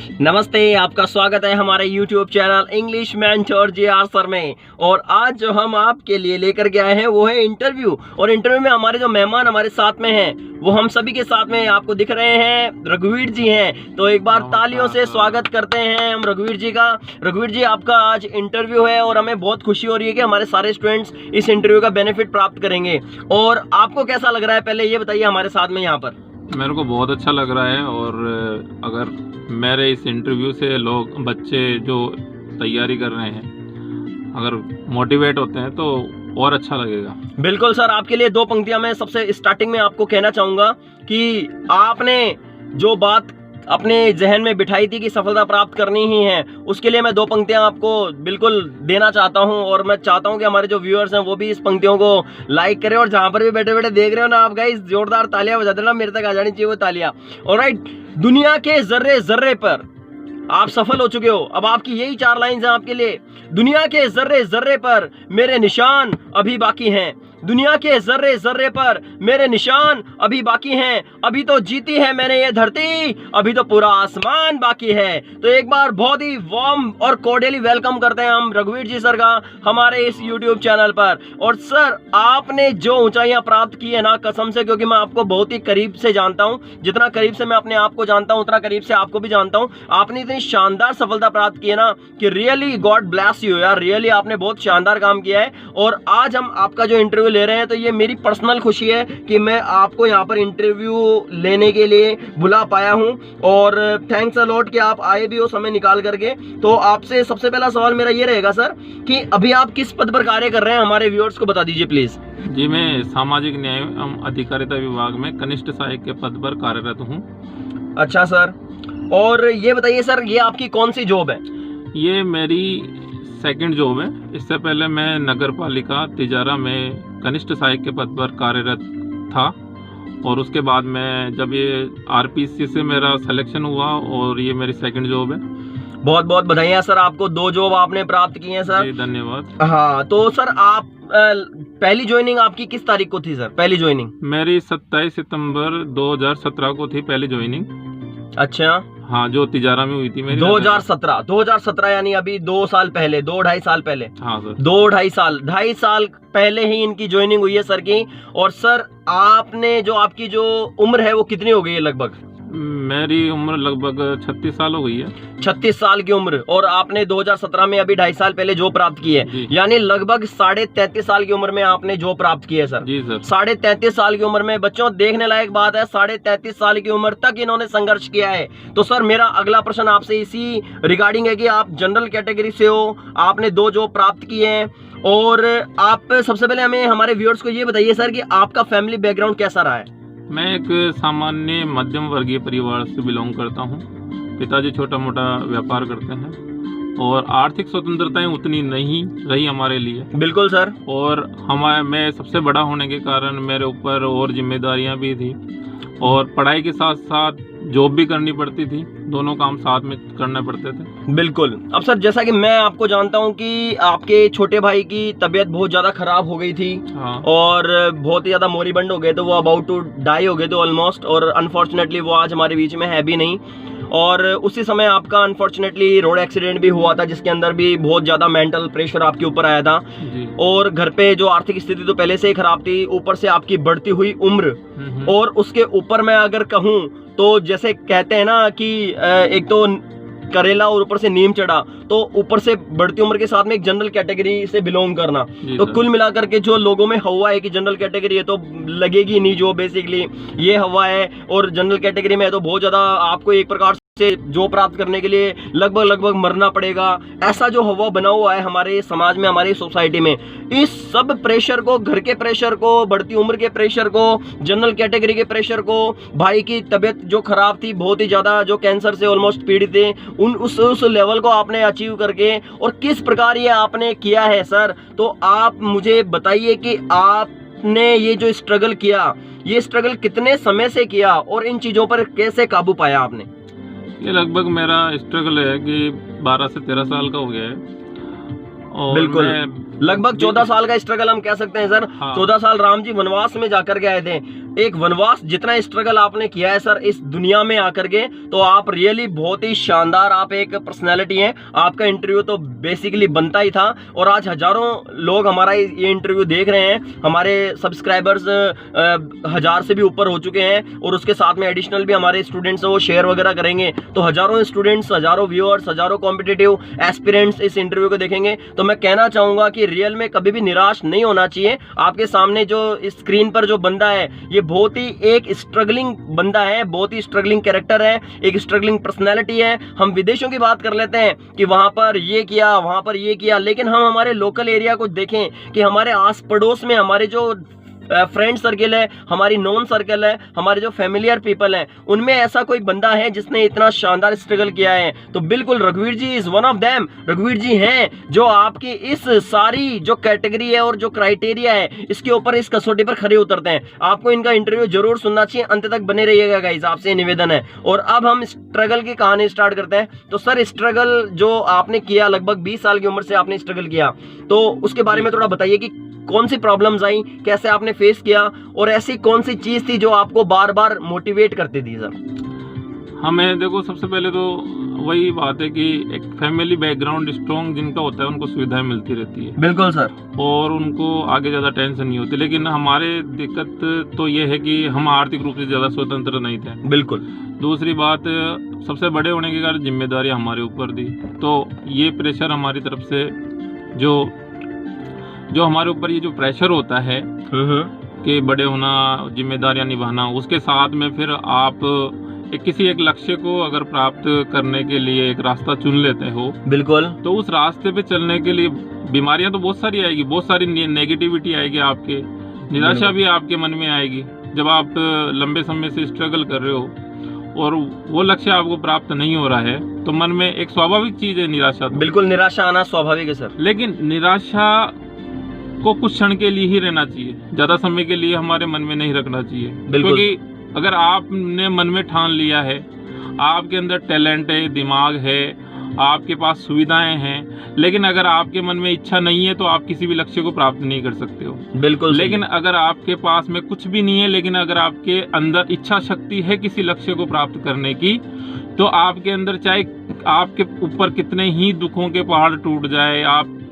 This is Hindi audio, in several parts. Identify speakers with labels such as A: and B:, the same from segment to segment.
A: नमस्ते, आपका स्वागत है हमारे YouTube channel English mentor JR sir में। और आज जो हम आपके लिए लेकर के आए हैं वो है इंटरव्यू। और इंटरव्यू में हमारे जो मेहमान हमारे साथ में हैं वो हम सभी के साथ में आपको दिख रहे हैं, रघुवीर जी हैं। तो एक बार तालियों से स्वागत करते हैं हम रघुवीर जी का। रघुवीर जी, आपका आज इंटरव्यू है और हमें बहुत खुशी हो रही है कि हमारे सारे स्टूडेंट्स इस इंटरव्यू का बेनिफिट प्राप्त करेंगे। और आपको कैसा लग रहा है, पहले ये बताइए हमारे साथ में यहाँ पर।
B: मेरे को बहुत अच्छा लग रहा है। और अगर मेरे इस इंटरव्यू से लोग बच्चे जो तैयारी कर रहे हैं अगर मोटिवेट होते हैं तो और अच्छा लगेगा।
A: बिल्कुल सर, आपके लिए दो पंक्तियां मैं सबसे स्टार्टिंग में आपको कहना चाहूंगा कि आपने जो बात अपने जहन में बिठाई थी कि सफलता प्राप्त करनी ही है, उसके लिए मैं दो पंक्तियां आपको बिल्कुल देना चाहता हूं। और मैं चाहता हूं कि हमारे जो व्यूअर्स हैं वो भी इस पंक्तियों को लाइक करें। और जहां पर भी बैठे बैठे देख रहे हो ना आप गाइस, जोरदार तालियां बजा देना, मेरे तक आ जानी चाहिए वो तालियां। ऑलराइट, दुनिया के जर्रे जर्रे पर आप सफल हो चुके हो। अब आपकी यही चार लाइन्स हैं आपके लिए। दुनिया के जर्रे जर्रे पर मेरे निशान अभी बाकी हैं। दुनिया के जर्रे जर्रे पर मेरे निशान अभी बाकी हैं। अभी तो जीती है मैंने ये धरती, अभी तो पूरा आसमान बाकी है। तो एक बार बहुत ही वार्म और कॉर्डियली वेलकम करते हैं हम रघुवीर जी सर का हमारे इस YouTube चैनल पर। और सर, आपने जो ऊंचाइयां प्राप्त की है ना, कसम से, क्योंकि मैं आपको बहुत ही करीब से जानता हूं, जितना करीब से मैं अपने आप को जानता हूं उतना करीब से आपको भी जानता हूं। आपने इतनी शानदार सफलता प्राप्त की है ना कि रियली गॉड ब्लेस यू यार, रियली आपने बहुत शानदार काम किया है। और आज हम आपका जो इंटरव्यू ले रहे हैं तो ये मेरी पर्सनल खुशी है कि मैं आपको यहाँ पर इंटरव्यू लेने के लिए बुला पाया हूँ। और थैंक्स अ लॉट कि आप आए भी हो समय निकाल करके। तो आपसे सबसे पहला सवाल मेरा ये रहेगा सर कि अभी आप किस पद पर कार्य कर रहे हैं, हमारे व्यूअर्स को बता दीजिए प्लीज।
B: जी, मैं सामाजिक न्याय एवं अधिकारिता विभाग में कनिष्ठ सहायक के पद पर कार्यरत हूँ।
A: अच्छा सर, और ये बताइए सर, ये आपकी कौन सी जॉब है?
B: ये मेरी सेकंड जॉब है। इससे पहले मैं नगर पालिका तिजारा में कनिष्ठ सहायक के पद पर कार्यरत था। और उसके बाद मैं जब ये RPC से मेरा सिलेक्शन हुआ और ये मेरी सेकंड जॉब है।
A: बहुत बहुत बधाइयाँ सर, आपको दो जॉब आपने प्राप्त की हैं सर।
B: जी धन्यवाद।
A: हाँ, तो सर आप पहली ज्वाइनिंग आपकी किस तारीख को थी सर? पहली ज्वाइनिंग
B: मेरी 27 सितंबर 2017 को थी पहली ज्वाइनिंग।
A: अच्छा,
B: हाँ, जो तिजारा में हुई थी मेरी
A: 2017 यानी अभी 2 साल पहले, 2-2.5 साल पहले।
B: हाँ सर,
A: 2-2.5 साल पहले ही इनकी ज्वाइनिंग हुई है सर की। और सर, आपने जो आपकी जो उम्र है वो कितनी हो गई है लगभग?
B: मेरी उम्र लगभग 36 साल हो गई है।
A: 36 साल की उम्र, और आपने 2017 में अभी 2.5 साल पहले जॉब प्राप्त की है, यानी लगभग 33.5 साल की उम्र में आपने जॉब प्राप्त की है सर।
B: जी सर।
A: 33.5 साल की उम्र में, बच्चों देखने लायक बात है, 33.5 साल की उम्र तक इन्होंने संघर्ष किया है। तो सर, मेरा अगला प्रश्न आपसे इसी रिगार्डिंग है कि आप जनरल कैटेगरी से हो, आपने 2 जॉब प्राप्त किए हैं। और आप सबसे पहले हमें, हमारे व्यूअर्स को ये बताइए सर कि आपका फैमिली बैकग्राउंड कैसा रहा है?
B: मैं एक सामान्य मध्यम वर्गीय परिवार से बिलोंग करता हूँ। पिताजी छोटा मोटा व्यापार करते हैं और आर्थिक स्वतंत्रताएं उतनी नहीं रही हमारे लिए।
A: बिल्कुल सर। और
B: मैं सबसे बड़ा होने के कारण मेरे ऊपर और जिम्मेदारियां भी थी और पढ़ाई के साथ साथ जॉब भी करनी पड़ती थी। दोनों काम साथ में करने पड़ते थे।
A: बिल्कुल। अब सर, जैसा कि मैं आपको जानता हूं कि आपके छोटे भाई की तबीयत बहुत ज़्यादा खराब हो गई थी।
B: हाँ।
A: और बहुत ही ज़्यादा मोरीबंद हो गए थे, वो अबाउट टू डाई हो गए थे ऑलमोस्ट। और अनफॉर्चुनेटली वो आज हमारे बीच में है भी नहीं। और उसी समय आपका अनफॉर्चुनेटली रोड एक्सीडेंट भी हुआ था, जिसके अंदर भी बहुत ज़्यादा मेंटल प्रेशर आपके ऊपर आया था। और घर पे जो आर्थिक स्थिति तो पहले से ही खराब थी, ऊपर से आपकी बढ़ती हुई उम्र, और उसके ऊपर मैं अगर कहूँ तो जैसे कहते हैं ना कि एक तो करेला और ऊपर से नीम चढ़ा, तो ऊपर से बढ़ती उम्र के साथ में एक जनरल कैटेगरी से बिलोंग करना, तो कुल मिलाकर के जो लोगों में हवा है कि जनरल कैटेगरी है तो लगेगी नहीं, जो बेसिकली ये हवा है। और जनरल कैटेगरी में है तो बहुत ज़्यादा आपको एक प्रकार से जो प्राप्त करने के लिए लगभग मरना पड़ेगा। ऐसा जो हवा बना हुआ है हमारे समाज में, हमारी सोसाइटी में, इस सब प्रेशर को, घर के प्रेशर को, बढ़ती उम्र के प्रेशर को, जनरल कैटेगरी के प्रेशर को, भाई की तबीयत जो खराब थी, बहुत ही ज़्यादा, जो कैंसर से ऑलमोस्ट पीड़ित थे, उस लेवल को आपने अचीव करके और किस प्रकार ये आपने किया है सर। तो आप मुझे बताइए कि आपने ये जो स्ट्रगल किया, ये स्ट्रगल कितने समय से किया और इन चीज़ों पर कैसे काबू पाया आपने?
B: ये लगभग मेरा स्ट्रगल है कि 12 से 13 साल का हो गया है। और
A: बिल्कुल।
B: मैं
A: लगभग 14 साल का स्ट्रगल हम कह सकते हैं सर।
B: हाँ।
A: 14 साल राम जी वनवास में जाकर के आए थे। एक वनवास जितना स्ट्रगल आपने किया है सर इस दुनिया में आकर के, तो आप रियली बहुत ही शानदार, आप एक पर्सनैलिटी हैं। आपका इंटरव्यू तो बेसिकली बनता ही था, और आज हजारों लोग हमारा ये इंटरव्यू देख रहे हैं। हमारे सब्सक्राइबर्स 1000 से भी ऊपर हो चुके हैं, और उसके साथ में एडिशनल भी हमारे स्टूडेंट्स वो शेयर वगैरह करेंगे। तो हजारों स्टूडेंट्स, हजारों व्यूअर्स, हजारों कॉम्पिटिटिव एस्पिरेंट्स इस इंटरव्यू को देखेंगे। तो मैं कहना चाहूंगा कि रियल में कभी भी निराश नहीं होना चाहिए। आपके सामने जो स्क्रीन पर जो बंदा है, ये बहुत ही एक स्ट्रगलिंग बंदा है, बहुत ही स्ट्रगलिंग कैरेक्टर है, एक स्ट्रगलिंग पर्सनैलिटी है। हम विदेशों की बात कर लेते हैं कि वहां पर ये किया, वहां पर ये किया, लेकिन हम हमारे लोकल एरिया को देखें कि हमारे आस पड़ोस में हमारे जो फ्रेंड सर्किल है, हमारी नॉन सर्कल है, हमारे जो फैमिलियर पीपल हैं, उनमें ऐसा कोई बंदा है जिसने इतना शानदार स्ट्रगल किया है। तो बिल्कुल रघुवीर जी इज वन ऑफ देम। रघुवीर जी हैं जो आपकी इस सारी जो कैटेगरी है और जो क्राइटेरिया है, इसके ऊपर, इस कसौटी पर खड़े उतरते हैं। आपको इनका इंटरव्यू जरूर सुनना चाहिए, अंत तक बने रहिएगा गाइस, आपसे निवेदन है। और अब हम स्ट्रगल की कहानी स्टार्ट करते हैं। तो सर स्ट्रगल जो आपने किया, लगभग 20 साल की उम्र से आपने स्ट्रगल किया, तो उसके बारे में थोड़ा बताइए कि कौन सी प्रॉब्लम्स आई, कैसे आपने फेस किया, और ऐसी कौन सी चीज थी जो आपको बार बार मोटिवेट करती थी सर?
B: हमें देखो, सबसे पहले तो वही बात है कि एक फैमिली बैकग्राउंड स्ट्रॉन्ग जिनका होता है उनको सुविधाएं मिलती रहती है।
A: बिल्कुल सर।
B: और उनको आगे ज़्यादा टेंशन नहीं होती। लेकिन हमारे दिक्कत तो ये है कि हम आर्थिक रूप से ज़्यादा स्वतंत्र नहीं थे।
A: बिल्कुल।
B: दूसरी बात, सबसे बड़े होने के कारण जिम्मेदारी हमारे ऊपर थी। तो ये प्रेशर हमारी तरफ से जो हमारे ऊपर ये जो प्रेशर होता है कि बड़े होना, जिम्मेदारियां निभाना, उसके साथ में फिर आप किसी एक लक्ष्य को अगर प्राप्त करने के लिए एक रास्ता चुन लेते हो, बिल्कुल, तो उस रास्ते पे चलने के लिए बीमारियां तो बहुत सारी आएगी, बहुत सारी नेगेटिविटी आएगी, आपके निराशा भी आपके मन में आएगी जब आप लंबे समय से स्ट्रगल कर रहे हो और वो लक्ष्य आपको प्राप्त नहीं हो रहा है। तो मन में एक स्वाभाविक चीज है निराशा।
A: बिल्कुल, निराशा आना स्वाभाविक है सर।
B: लेकिन निराशा को कुछ क्षण के लिए ही रहना चाहिए, ज्यादा समय के लिए हमारे मन में नहीं रखना चाहिए। क्योंकि अगर आपने मन में ठान लिया है, आपके अंदर टैलेंट है, दिमाग है, आपके पास सुविधाएं हैं, लेकिन अगर आपके मन में इच्छा नहीं है तो आप किसी भी लक्ष्य को प्राप्त नहीं कर सकते हो।
A: बिल्कुल।
B: लेकिन अगर आपके पास में कुछ भी नहीं है, लेकिन अगर आपके अंदर इच्छा शक्ति है किसी लक्ष्य को प्राप्त करने की, तो आपके अंदर चाहे आपके ऊपर कितने ही दुखों के पहाड़ टूट जाए, आपके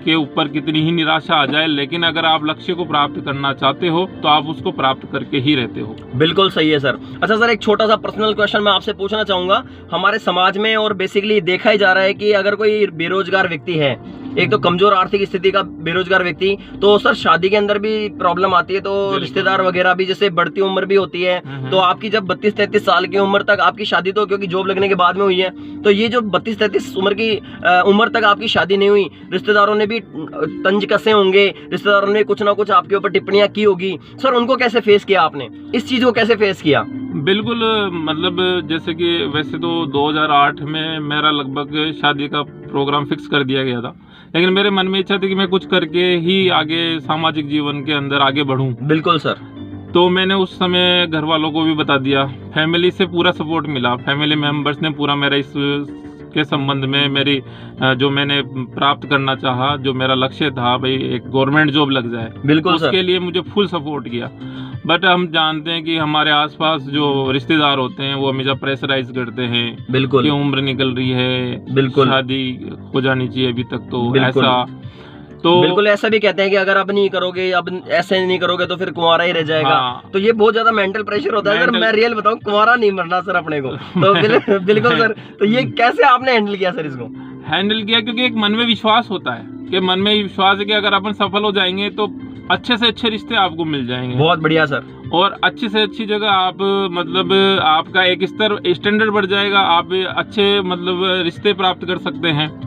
B: ऊपर कितनी ही निराशा आ जाए, लेकिन अगर आप लक्ष्य को प्राप्त करना चाहते हो तो आप उसको प्राप्त करके ही रहते हो।
A: बिल्कुल सही है सर। अच्छा सर, एक छोटा सा पर्सनल क्वेश्चन मैं आपसे पूछना चाहूंगा। हमारे समाज में और बेसिकली देखा ही जा रहा है कि अगर कोई बेरोजगार व्यक्ति है, एक तो कमजोर आर्थिक स्थिति का बेरोजगार व्यक्ति, तो सर शादी के अंदर भी प्रॉब्लम आती है, तो रिश्तेदार वगैरह भी, जैसे बढ़ती उम्र भी होती है, तो आपकी जब 32-33 साल की उम्र तक आपकी शादी तो क्योंकि जॉब लगने के बाद में हुई है, तो ये जो 32-33 उम्र की उम्र तक आपकी शादी नहीं हुई, रिश्तेदारों ने भी तंज कसे होंगे, रिश्तेदारों ने कुछ ना कुछ आपके ऊपर टिप्पणियां की होगी, सर उनको कैसे फेस किया आपने, इस चीज को कैसे फेस किया?
B: बिल्कुल, मतलब जैसे कि वैसे तो 2008 में मेरा लगभग शादी का प्रोग्राम फिक्स कर दिया गया था, लेकिन मेरे मन में इच्छा थी कि मैं कुछ करके ही आगे सामाजिक जीवन के अंदर आगे बढ़ूं। बिल्कुल सर। तो मैंने उस समय घर वालों को भी बता दिया, फैमिली से पूरा सपोर्ट मिला, फैमिली मेंबर्स ने पूरा मेरा इस के संबंध में, मेरी जो मैंने प्राप्त करना चाहा, जो मेरा लक्ष्य था भाई एक गवर्नमेंट जॉब लग जाए, बिल्कुल उसके लिए मुझे फुल सपोर्ट किया। बट हम जानते हैं कि हमारे आसपास जो रिश्तेदार होते हैं वो हमेशा प्रेशराइज करते हैं, बिल्कुल, कि उम्र निकल रही है, बिल्कुल शादी हो जानी चाहिए अभी तक, तो ऐसा तो बिल्कुल ऐसा भी कहते हैं कि अगर अब नहीं करोगे, अब ऐसे नहीं करोगे तो फिर कुंवारा ही रह जाएगा। हाँ। तो ये बहुत ज्यादा मेंटल प्रेशर होता है सर। मैं रियल बताऊं, कुंवारा नहीं मरना सर अपने को। तो बिल्कुल सर। तो ये कैसे आपने हैंडल किया सर? इसको हैंडल किया क्योंकि एक मन में विश्वास होता है, कि मन में विश्वास है कि अगर अपन सफल हो जाएंगे तो अच्छे से अच्छे रिश्ते आपको मिल जाएंगे। बहुत बढ़िया सर। और अच्छी से अच्छी जगह आप, मतलब आपका एक स्टैंडर्ड बढ़ जाएगा, आप अच्छे मतलब रिश्ते प्राप्त कर सकते हैं।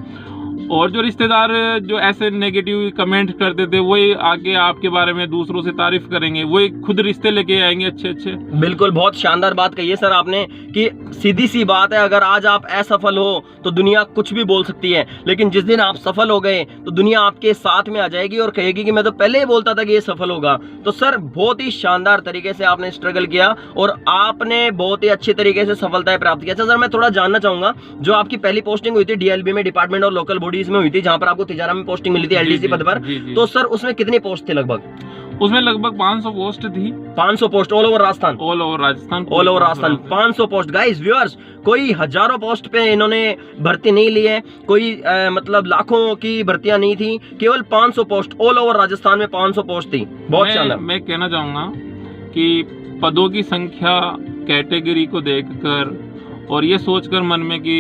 B: और जो रिश्तेदार जो ऐसे नेगेटिव कमेंट करते थे, वही आगे आपके बारे में दूसरों से तारीफ करेंगे, वही खुद रिश्ते लेके आएंगे अच्छे अच्छे। बिल्कुल, बहुत शानदार बात कही है सर आपने कि सीधी सी बात है, अगर आज आप असफल हो
A: तो दुनिया कुछ भी बोल सकती है, लेकिन जिस दिन आप सफल हो गए तो दुनिया आपके साथ में आ जाएगी और कहेगी कि मैं तो पहले ही बोलता था कि ये सफल होगा। तो सर बहुत ही शानदार तरीके से आपने स्ट्रगल किया और आपने बहुत ही अच्छे तरीके से सफलताएं प्राप्त की। अच्छा सर, मैं थोड़ा जानना चाहूंगा, जो आपकी पहली पोस्टिंग हुई थी डीएलबी में, डिपार्टमेंट और लोकल बॉडीज में हुई थी, जहां पर आपको तिजारा में पोस्टिंग मिली थी एलडीसी पद पर, तो सर उसमें कितनी पोस्ट थे लगभग?
B: उसमें लगभग 500 पोस्ट थी।
A: 500 post all over Rajasthan?
B: All over Rajasthan.
A: 500 post. Guys viewers, कोई हजारों पोस्ट पे इन्होंने भर्ती नहीं ली है, कोई मतलब लाखों की भर्तियां नहीं थी, केवल 500 पोस्ट ऑल ओवर राजस्थान में 500 पोस्ट थी। बहुत शानदार।
B: मैं कहना चाहूंगा कि पदों की संख्या कैटेगरी को देखकर और ये सोचकर मन में कि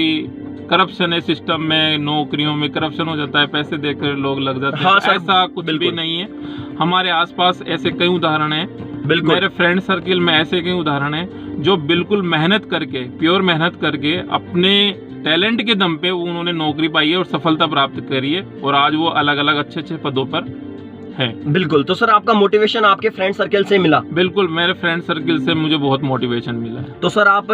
B: करप्शन है सिस्टम में, नौकरियों में करप्शन हो जाता है, पैसे देकर लोग लग जाते हैं, ऐसा कुछ भी नहीं है। हमारे आसपास ऐसे कई उदाहरण हैं, मेरे फ्रेंड सर्किल में ऐसे कई उदाहरण हैं जो बिल्कुल मेहनत करके, प्योर मेहनत करके अपने टैलेंट के दम पे उन्होंने नौकरी पाई है और सफलता प्राप्त करी है और आज वो अलग अलग अच्छे अच्छे पदों पर है। बिल्कुल।
A: तो सर आपका मोटिवेशन आपके फ्रेंड सर्किल से मिला?
B: बिल्कुल, मेरे फ्रेंड सर्किल से मुझे बहुत मोटिवेशन मिला है।
A: तो सर आप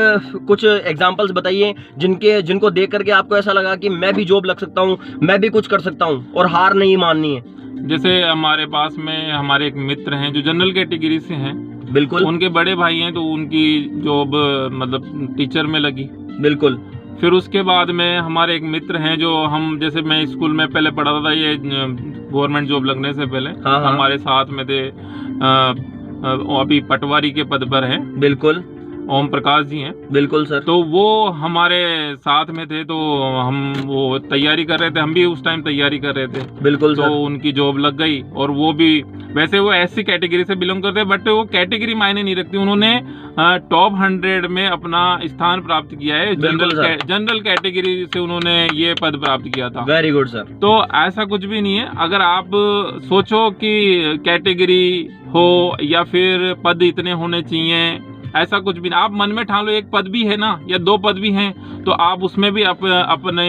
A: कुछ एग्जांपल्स बताइए जिनको देख करके आपको ऐसा लगा कि मैं भी जॉब लग सकता हूँ, मैं भी कुछ कर सकता हूँ और हार नहीं माननी है।
B: जैसे हमारे पास में हमारे एक मित्र हैं जो जनरल कैटेगरी से हैं।
A: बिल्कुल।
B: उनके बड़े भाई हैं तो उनकी जॉब मतलब टीचर में लगी।
A: बिल्कुल।
B: फिर उसके बाद में हमारे एक मित्र हैं जो हम, जैसे मैं स्कूल में पहले पढ़ाता था, ये गवर्नमेंट जॉब लगने से पहले हमारे साथ में थे, अभी पटवारी के पद पर हैं।
A: बिल्कुल।
B: ओम प्रकाश जी हैं।
A: बिल्कुल सर।
B: तो वो हमारे साथ में थे, तो हम वो तैयारी कर रहे थे, हम भी उस टाइम तैयारी कर रहे थे।
A: बिल्कुल
B: तो
A: सर।
B: उनकी जॉब लग गई और वो भी, वैसे वो ऐसी कैटेगरी से बिलोंग करते हैं बट वो कैटेगरी मायने नहीं रखती, उन्होंने टॉप 100 में अपना स्थान प्राप्त किया है। जनरल कैटेगरी से उन्होंने ये पद प्राप्त किया था।
A: Very good sir.
B: तो ऐसा कुछ भी नहीं है, अगर आप सोचो कि कैटेगरी हो या फिर पद इतने होने चाहिए, ऐसा कुछ भी नहीं। आप मन में ठान लो, एक पद भी है ना या 2 पद भी हैं तो आप उसमें भी अपने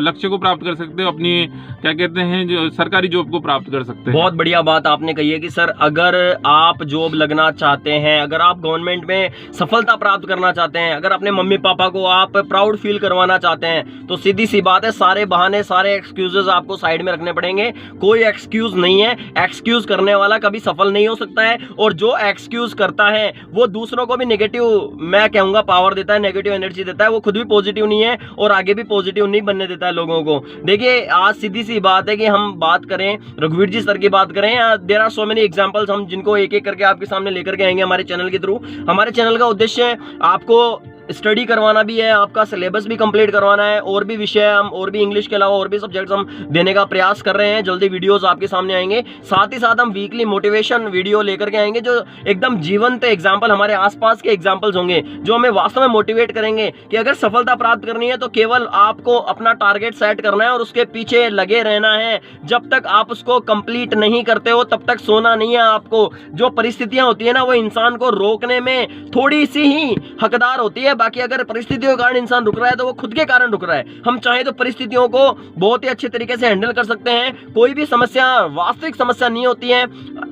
B: लक्ष्य को प्राप्त कर सकते हो, अपनी क्या कहते हैं जो सरकारी जॉब को प्राप्त कर सकते हैं।
A: बहुत बढ़िया बात आपने कही है कि सर अगर आप जॉब लगना चाहते हैं, अगर आप गवर्नमेंट में सफलता प्राप्त करना चाहते हैं, अगर अपने मम्मी पापा को आप प्राउड फील करवाना चाहते हैं, तो सीधी सी बात है, सारे बहाने, सारे एक्सक्यूजेस आपको साइड में रखने पड़ेंगे। कोई एक्सक्यूज नहीं है, एक्सक्यूज करने वाला कभी सफल नहीं हो सकता है, और जो एक्सक्यूज करता है वो दूसरों को भी नेगेटिव, मैं कहूंगा, पावर देता है, नेगेटिव एनर्जी देता है। वो खुद भी पॉजिटिव नहीं है और आगे भी पॉजिटिव नहीं बनने देता है लोगों को। देखिए आज सीधी सी बात है कि हम बात करें रघुवीर जी सर की बात करें, there are so many examples, हम जिनको एक एक करके आपके सामने लेकर के आएंगे हमारे चैनल के थ्रू। हमारे चैनल का उद्देश्य आपको स्टडी करवाना भी है, आपका सिलेबस भी कंप्लीट करवाना है, और भी विषय हम, और भी इंग्लिश के अलावा और भी सब्जेक्ट्स हम देने का प्रयास कर रहे हैं। जल्दी वीडियोस आपके सामने आएंगे, साथ ही साथ हम वीकली मोटिवेशन वीडियो लेकर के आएंगे जो एकदम जीवंत एग्जाम्पल, हमारे आसपास के एग्जाम्पल्स होंगे जो हमें वास्तव में मोटिवेट करेंगे कि अगर सफलता प्राप्त करनी है तो केवल आपको अपना टारगेट सेट करना है और उसके पीछे लगे रहना है। जब तक आप उसको कंप्लीट नहीं करते हो तब तक सोना नहीं है आपको। जो परिस्थितियां होती है ना, वो इंसान को रोकने में थोड़ी सी ही हकदार होती है, बाकी अगर परिस्थितियों के कारण इंसान रुक रहा है तो वो खुद के कारण रुक रहा है। हम चाहे तो परिस्थितियों को बहुत ही अच्छे तरीके से हैंडल कर सकते हैं। कोई भी समस्या वास्तविक समस्या नहीं होती है।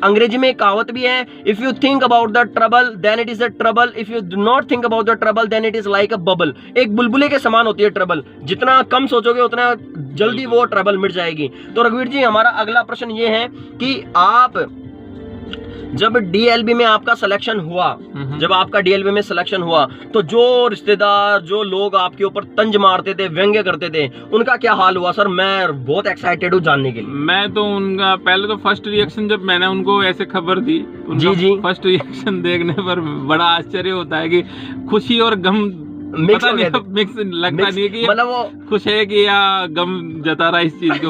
A: अंग्रेजी में एक कहावत भी है, if you think about the trouble then it is a trouble, if you do not think about the trouble then it is like a bubble. एक बुलबुले के समान होती है ट्रबल, जितना कम सोचोगे उतना जल्दी वो ट्रबल मिट जाएगी। तो रघुवीर जी, हमारा अगला प्रश्न ये है कि आप जब डीएलबी में आपका सिलेक्शन हुआ, जब आपका डीएलबी में सिलेक्शन हुआ तो जो रिश्तेदार, जो लोग आपके ऊपर तंज मारते थे, व्यंग्य करते थे, उनका क्या हाल हुआ? सर मैं बहुत एक्साइटेड हूँ जानने के लिए।
B: मैं तो उनका पहले तो फर्स्ट रिएक्शन, जब मैंने उनको ऐसे खबर दी,
A: जी
B: फर्स्ट रिएक्शन देखने पर बड़ा आश्चर्य होता है कि खुशी और गम
A: मिक्स
B: लगता नहीं है कि
A: मतलब वो
B: खुश है कि या गम जता रहा है इस चीज के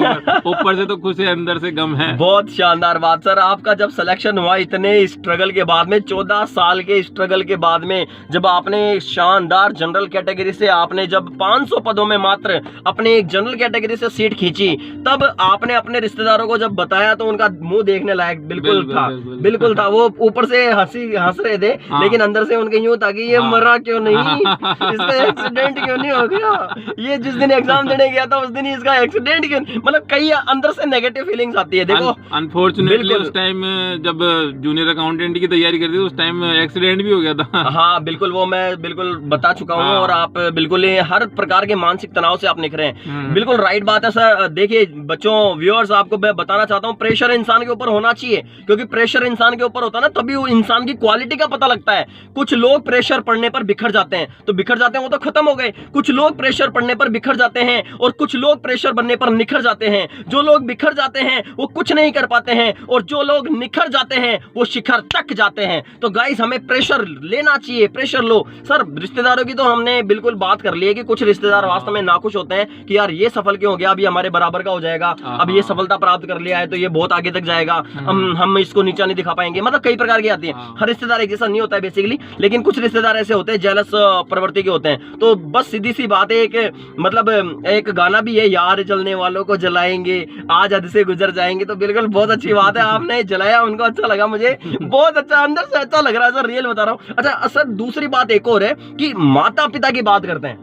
B: ऊपर से तो खुश है, अंदर से गम है।
A: बहुत शानदार बात सर। आपका जब सिलेक्शन हुआ, इतने स्ट्रगल के बाद में, 14 साल के स्ट्रगल के बाद में, जब आपने शानदार जनरल कैटेगरी से, आपने जब 500 पदों में मात्र अपने एक जनरल कैटेगरी से सीट खींची, तब आपने अपने रिश्तेदारों को जब बताया तो उनका मुंह देखने लायक बिल्कुल था। वो ऊपर से हंस रहे थे, लेकिन अंदर से उनके यूं था कि ये मरा क्यों नहीं, इसका एक्सीडेंट क्यों नहीं हो गया, ये जिस दिन एग्जाम देने गया था उस दिन ही इसका एक्सीडेंट क्यों, मतलब कई अंदर से नेगेटिव फीलिंग्स आती है। देखो
B: अनफॉर्चुनेटली उस टाइम जब जूनियर अकाउंटेंट की तैयारी करती थी उस टाइम एक्सीडेंट भी हो गया था।
A: हाँ बिल्कुल, वो मैं बिल्कुल बता चुका हूँ। और आप बिल्कुल हर प्रकार के मानसिक तनाव से आप निकल रहे हैं। बिल्कुल राइट बात है सर। देखिए बच्चों, व्यूअर्स, आपको मैं बताना चाहता हूँ, प्रेशर इंसान के ऊपर होना चाहिए, क्योंकि प्रेशर इंसान के ऊपर होता है ना तभी वो इंसान की क्वालिटी का पता लगता है। कुछ लोग प्रेशर पड़ने पर बिखर जाते हैं, तो बिखर जाते हैं वो तो खत्म हो गए। कुछ लोग प्रेशर पड़ने पर बिखर जाते हैं और कुछ लोग प्रेशर बनने पर निखर जाते हैं। जो लोग बिखर जाते हैं वो कुछ नहीं कर पाते हैं और जो लोग निखर जाते हैं वो शिखर तक जाते हैं। तो गाइस हमें प्रेशर लेना चाहिए, प्रेशर लो। सर रिश्तेदारों की तो हमने बिल्कुल बात कर ली है कि कुछ रिश्तेदार वास्तव में नाखुश होते हैं कि यार ये सफल क्यों हो गया, अभी हमारे बराबर का हो जाएगा, अब ये सफलता प्राप्त कर लिया है तो ये बहुत आगे तक जाएगा, हम इसको नीचा नहीं दिखा पाएंगे। मतलब कई प्रकार की आती है। हर रिश्तेदार एक जैसा नहीं होता है बेसिकली, लेकिन कुछ रिश्तेदार ऐसे होते हैं जेलस प्रवृत्ति के होते हैं। तो बस सीधी सी बात है, एक गाना भी है, यार जलने वालों को जलाएंगे आज हद से गुजर जाएंगे। तो बिल्कुल बहुत अच्छी बात है, आपने जलाया, उनको अच्छा लगा, मुझे बहुत अच्छा अंदर से अच्छा लग रहा है सर, रियल बता रहा हूँ। अच्छा सर दूसरी बात एक और है कि माता पिता की बात करते हैं।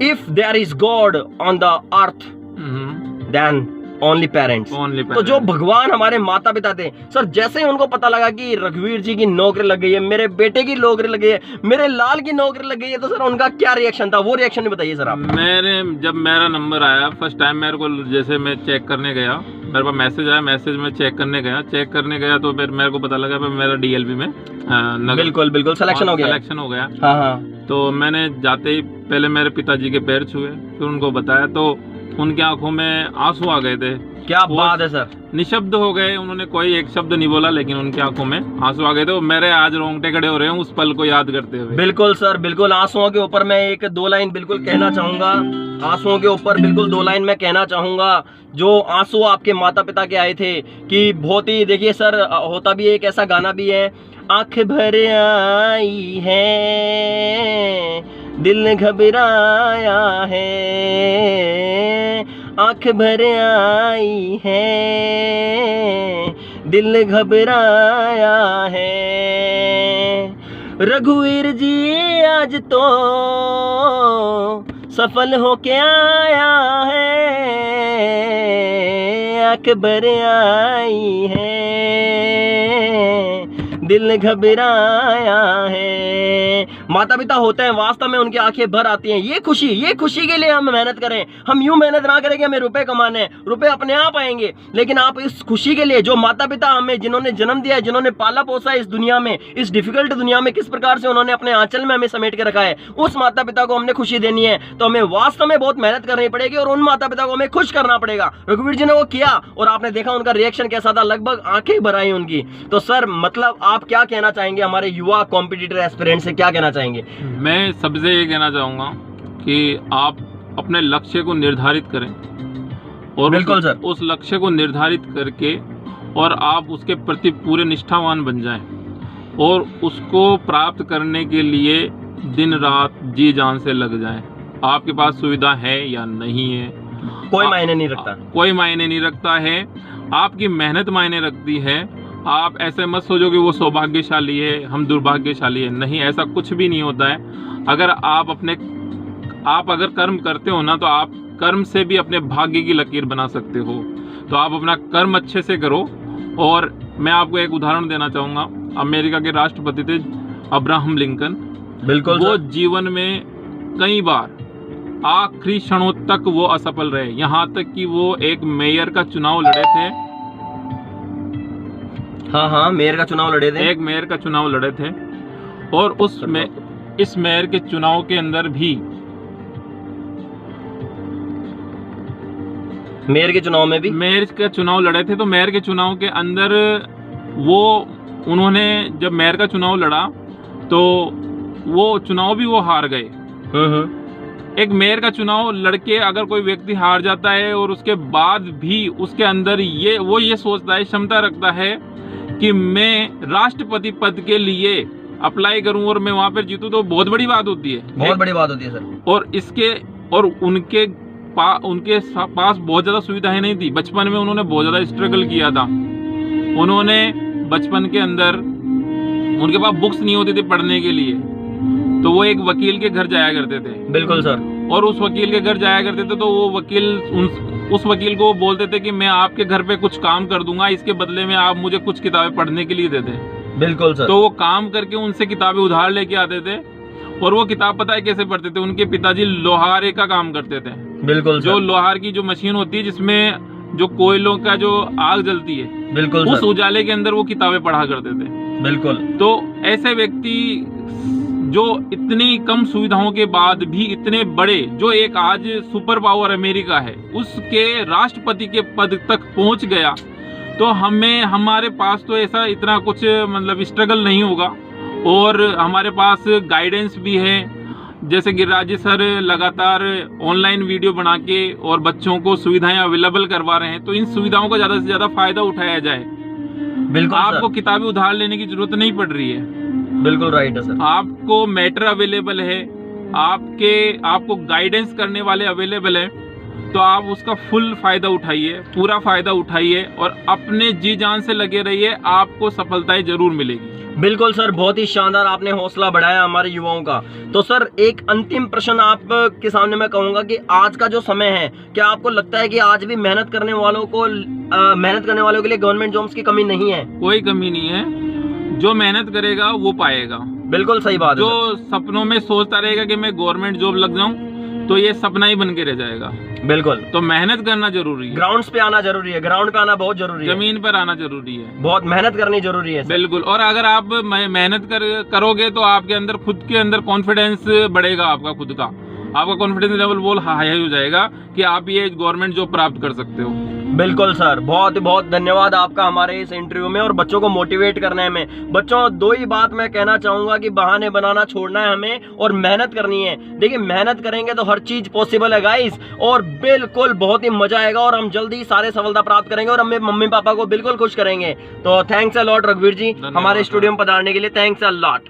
A: If there is God on the earth then only parents. तो जो भगवान हमारे माता पिता थे सर, जैसे ही उनको पता लगा कि रघुवीर जी की नौकरी लग गई है, मेरे बेटे की नौकरी लग गई है, मेरे लाल की नौकरी लग गई है, तो सर उनका क्या रिएक्शन था, वो रिएक्शन भी बताइए सर आप।
B: जब मेरा नंबर आया फर्स्ट टाइम, मेरे को जैसे मैं चेक करने गया, मेरे पास मैसेज आया, मैसेज में चेक करने गया तो फिर मेरे को पता लगा मेरा डीएलबी में
A: बिल्कुल सिलेक्शन हो
B: गया।
A: हाँ।
B: तो मैंने जाते ही पहले मेरे पिताजी के पैर छुए, फिर उनको बताया तो उनकी आंखों में आंसू आ गए थे।
A: क्या बात है सर,
B: निशब्द हो गए, उन्होंने कोई एक शब्द नहीं बोला, लेकिन उनकी आंखों में आंसू आ गए थे। मेरे आज रोंगटे खड़े हो रहे हैं उस पल को याद करते हुए।
A: बिल्कुल सर, बिल्कुल आंसुओं के ऊपर मैं एक दो लाइन बिल्कुल कहना चाहूंगा, आंसुओं के ऊपर बिल्कुल दो लाइन मैं कहना चाहूंगा। जो आंसू आपके माता पिता के आए थे कि बहुत ही, देखिए सर होता भी एक ऐसा गाना भी है, आंख भर आई है दिल घबराया है, आंख भर आई है दिल घबराया है, रघुवीर जी आज तो सफल हो के आया है, आंख भर आई है दिल घबराया है। माता पिता होते हैं वास्तव में उनकी आंखें भर आती हैं। ये खुशी के लिए हम मेहनत करें, हम यूं मेहनत ना करें कि हमें रुपए कमाने हैं, रुपए अपने आप आएंगे, लेकिन आप इस खुशी के लिए जो माता पिता हमें, जिन्होंने जन्म दिया है, जिन्होंने पाला पोसा है इस दुनिया में, इस डिफिकल्ट दुनिया में, किस प्रकार से उन्होंने अपने आंचल में हमें समेट के रखा है, उस माता पिता को हमने खुशी देनी है। तो हमें वास्तव में बहुत मेहनत करनी पड़ेगी और उन माता पिता को हमें खुश करना पड़ेगा। रघुवीर जी ने वो किया और आपने देखा उनका रिएक्शन कैसा था, लगभग आंखें भर आई उनकी। तो सर मतलब आप क्या कहना चाहेंगे हमारे युवा कॉम्पिटिटर एस्पिरेंट से, क्या कहना चाहेंगे?
B: मैं सबसे ये कहना चाहूँगा कि आप अपने लक्ष्य को निर्धारित करें और
A: बिल्कुल सर,
B: उस लक्ष्य को निर्धारित करके और आप उसके प्रति पूरे निष्ठावान बन जाएं और उसको प्राप्त करने के लिए दिन रात जी जान से लग जाएं। आपके पास सुविधा है या नहीं है
A: कोई मायने नहीं रखता,
B: कोई मायने नहीं रखता है, आपकी मेहनत मायने रखती है। आप ऐसे मत सोचो कि वो सौभाग्यशाली है, हम दुर्भाग्यशाली है, नहीं, ऐसा कुछ भी नहीं होता है। अगर आप अगर कर्म करते हो ना, तो आप कर्म से भी अपने भाग्य की लकीर बना सकते हो। तो आप अपना कर्म अच्छे से करो। और मैं आपको एक उदाहरण देना चाहूँगा, अमेरिका के राष्ट्रपति थे अब्राहम लिंकन।
A: बिल्कुल
B: वो जीवन में कई बार आखिरी क्षणों तक वो असफल रहे, यहाँ तक कि वो एक मेयर का चुनाव लड़े थे।
A: हाँ, मेयर का चुनाव लड़े थे,
B: एक मेयर का चुनाव लड़े थे और इस मेयर के चुनाव के अंदर भी,
A: मेयर के चुनाव में भी
B: मेयर का चुनाव लड़े थे। तो मेयर के चुनाव के अंदर उन्होंने जब मेयर का चुनाव लड़ा तो वो चुनाव भी वो हार गए। एक मेयर का चुनाव लड़के अगर कोई व्यक्ति हार जाता है और उसके बाद भी उसके अंदर वो ये सोचता है, क्षमता रखता है कि मैं राष्ट्रपति पद के लिए अप्लाई करूं और मैं वहां पर जीतूं, तो बहुत बड़ी बात होती है,
A: बहुत बड़ी बात होती है सर।
B: और उनके पास बहुत ज्यादा सुविधाएं नहीं थी। बचपन में उन्होंने बहुत ज्यादा स्ट्रगल किया था। उन्होंने बचपन के अंदर उनके पास बुक्स नहीं होती थी पढ़ने के लिए, तो वो एक वकील के घर जाया करते थे,
A: बिल्कुल सर।
B: और उस वकील के घर जाया करते थे तो वो वकील उस वकील को बोलते थे कि मैं आपके घर पे कुछ काम कर दूंगा, इसके बदले में आप मुझे कुछ किताबें पढ़ने के लिए दे दें।
A: बिल्कुल सर।
B: तो वो काम करके उनसे किताबें उधार लेके आते थे, और वो किताब पता है कैसे पढ़ते थे? उनके पिताजी लोहारे का काम करते थे।
A: बिल्कुल
B: जो लोहार की जो मशीन होती है जिसमें जो कोयलों का जो आग जलती है,
A: बिल्कुल
B: उस
A: सर।
B: उजाले के अंदर वो किताबें पढ़ा करते थे।
A: बिल्कुल।
B: तो ऐसे व्यक्ति जो इतनी कम सुविधाओं के बाद भी इतने बड़े, जो एक आज सुपर पावर अमेरिका है उसके राष्ट्रपति के पद तक पहुंच गया, तो हमारे पास तो ऐसा इतना कुछ मतलब स्ट्रगल नहीं होगा, और हमारे पास गाइडेंस भी है। जैसे गिरिराज जी सर लगातार ऑनलाइन वीडियो बना के और बच्चों को सुविधाएं अवेलेबल करवा रहे हैं, तो इन सुविधाओं का ज़्यादा से ज़्यादा फायदा उठाया जाए।
A: बिल्कुल
B: आपको
A: सर।
B: किताबें उधार लेने की जरूरत नहीं पड़ रही है,
A: बिल्कुल राइट है सर।
B: आपको मैटर अवेलेबल है, आपको गाइडेंस करने वाले अवेलेबल है, तो आप उसका फुल फायदा उठाइए, पूरा फायदा उठाइए और अपने जी जान से लगे रहिए, आपको सफलताएं जरूर मिलेगी।
A: बिल्कुल सर, बहुत ही शानदार आपने हौसला बढ़ाया हमारे युवाओं का। तो सर एक अंतिम प्रश्न आपके सामने मैं कहूंगा कि आज का जो समय है, क्या आपको लगता है कि आज भी मेहनत करने वालों के लिए गवर्नमेंट जॉब्स की कमी नहीं है?
B: कोई कमी नहीं है, जो मेहनत करेगा वो पाएगा।
A: बिल्कुल सही बात है।
B: जो सपनों में सोचता रहेगा कि मैं गवर्नमेंट जॉब लग जाऊं, तो ये सपना ही बन के रह जाएगा।
A: बिल्कुल।
B: तो मेहनत करना जरूरी है,
A: ग्राउंड्स पे आना जरूरी है, ग्राउंड पे आना बहुत जरूरी है,
B: जमीन पर आना जरूरी है,
A: बहुत मेहनत करनी जरूरी है सर।
B: बिल्कुल। और अगर आप मेहनत करोगे तो आपके अंदर खुद के अंदर कॉन्फिडेंस बढ़ेगा, आपका कॉन्फिडेंस लेवल बहुत हाई हो जाएगा कि आप ये गवर्नमेंट जॉब प्राप्त कर सकते हो।
A: बिल्कुल सर, बहुत बहुत धन्यवाद आपका हमारे इस इंटरव्यू में और बच्चों को मोटिवेट करने में। बच्चों दो ही बात मैं कहना चाहूंगा कि बहाने बनाना छोड़ना है हमें और मेहनत करनी है। देखिए मेहनत करेंगे तो हर चीज पॉसिबल है गाइस, और बिल्कुल बहुत ही मजा आएगा और हम जल्दी ही सारे सफलता प्राप्त करेंगे और हमें मम्मी पापा को बिल्कुल खुश करेंगे। तो थैंक्स अ लॉट रघुवीर जी, हमारे स्टूडियो में पधारने के लिए। Thanks a lot.